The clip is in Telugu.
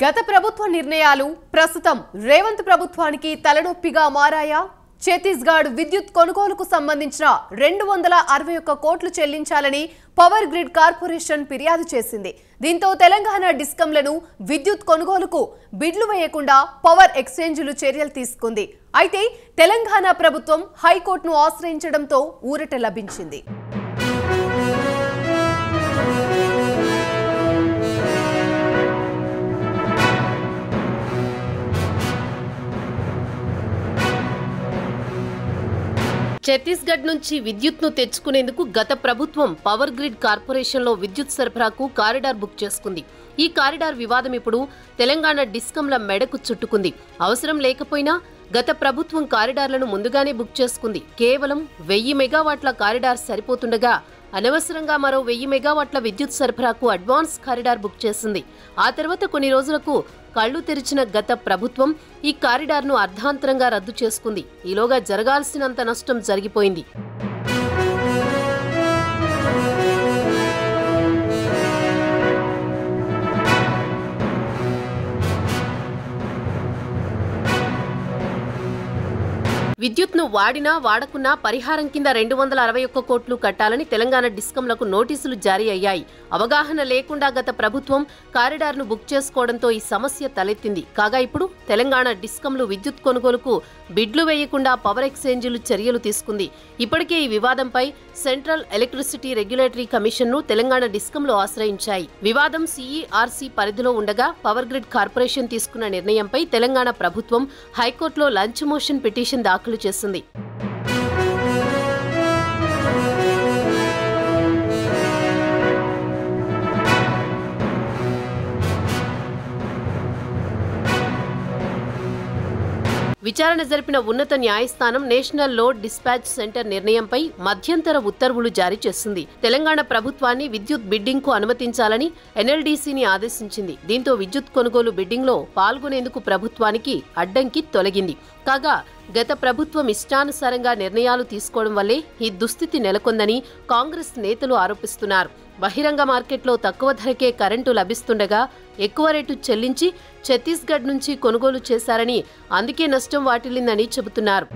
గత ప్రభుత్వ నిర్ణయాలు ప్రస్తుతం రేవంత్ ప్రభుత్వానికి తలనొప్పిగా మారాయా? ఛత్తీస్గఢ్ విద్యుత్ కొనుగోలుకు సంబంధించిన 261 కోట్లు చెల్లించాలని పవర్ గ్రిడ్ కార్పొరేషన్ ఫిర్యాదు చేసింది. దీంతో తెలంగాణ డిస్కంలను విద్యుత్ కొనుగోలుకు బిడ్లు వేయకుండా పవర్ ఎక్స్చేంజ్లు చర్యలు తీసుకుంది. అయితే తెలంగాణ ప్రభుత్వం హైకోర్టును ఆశ్రయించడంతో ఊరట లభించింది. ఛత్తీస్గఢ్ నుంచి విద్యుత్ను తెచ్చుకునేందుకు గత ప్రభుత్వం పవర్ గ్రిడ్ కార్పొరేషన్లో విద్యుత్ సరఫరాకు కారిడార్ బుక్ చేసుకుంది. ఈ కారిడార్ వివాదం ఇప్పుడు తెలంగాణ డిస్కంల మెడకు చుట్టుకుంది. అవసరం లేకపోయినా గత ప్రభుత్వం కారిడార్లను ముందుగానే బుక్ చేసుకుంది. కేవలం 1000 మెగావాట్ల కారిడార్ సరిపోతుండగా అనవసరంగా మరో 1000 మెగావాట్ల విద్యుత్ సరఫరాకు అడ్వాన్స్ కారిడార్ బుక్ చేసింది. ఆ తర్వాత కొన్ని రోజులకు కళ్లు తెరిచిన గత ప్రభుత్వం ఈ కారిడార్ను అర్ధాంతరంగా రద్దు చేసుకుంది. ఈలోగా జరగాల్సినంత నష్టం జరిగిపోయింది. విద్యుత్ను వాడినా వాడకున్నా పరిహారం కింద 261 కోట్లు కట్టాలని తెలంగాణ డిస్కంలకు నోటీసులు జారీ అయ్యాయి. అవగాహన లేకుండా గత ప్రభుత్వం కారిడార్ను బుక్ చేసుకోవడంతో ఈ సమస్య తలెత్తింది. కాగా ఇప్పుడు తెలంగాణ డిస్కంలు విద్యుత్ కొనుగోలుకు బిడ్లు వేయకుండా పవర్ ఎక్స్చేంజ్లు చర్యలు తీసుకుంది. ఇప్పటికే ఈ వివాదంపై సెంట్రల్ ఎలక్ట్రిసిటీ రెగ్యులేటరీ కమిషన్ను తెలంగాణ డిస్కంలు ఆశ్రయించాయి. వివాదం CERC పరిధిలో ఉండగా పవర్ గ్రిడ్ కార్పొరేషన్ తీసుకున్న నిర్ణయంపై తెలంగాణ ప్రభుత్వం హైకోర్టులో లంచ్ మోషన్ పిటిషన్ దాఖలు చేసింది. విచారణ జరిపిన ఉన్నత న్యాయస్థానం నేషనల్ లోడ్ డిస్పాచ్ సెంటర్ నిర్ణయంపై మధ్యంతర ఉత్తర్వులు జారీ చేసింది. తెలంగాణ ప్రభుత్వాన్ని విద్యుత్ బిడ్డింగ్ కు అనుమతించాలని NLDCని ఆదేశించింది. దీంతో విద్యుత్ కొనుగోలు బిడ్డింగ్ లో పాల్గొనేందుకు ప్రభుత్వానికి అడ్డంకి తొలగింది. కాగా గత ప్రభుత్వం ఇష్టానుసారంగా నిర్ణయాలు తీసుకోవడం వల్లే ఈ దుస్థితి నెలకొందని కాంగ్రెస్ నేతలు ఆరోపిస్తున్నారు. బహిరంగ మార్కెట్లో తక్కువ ధరకే కరెంటు లభిస్తుండగా ఎక్కువ రేటు చెల్లించి ఛత్తీస్గఢ్ నుంచి కొనుగోలు చేశారని, అందుకే నష్టం వాటిల్లిందని చెబుతున్నారు.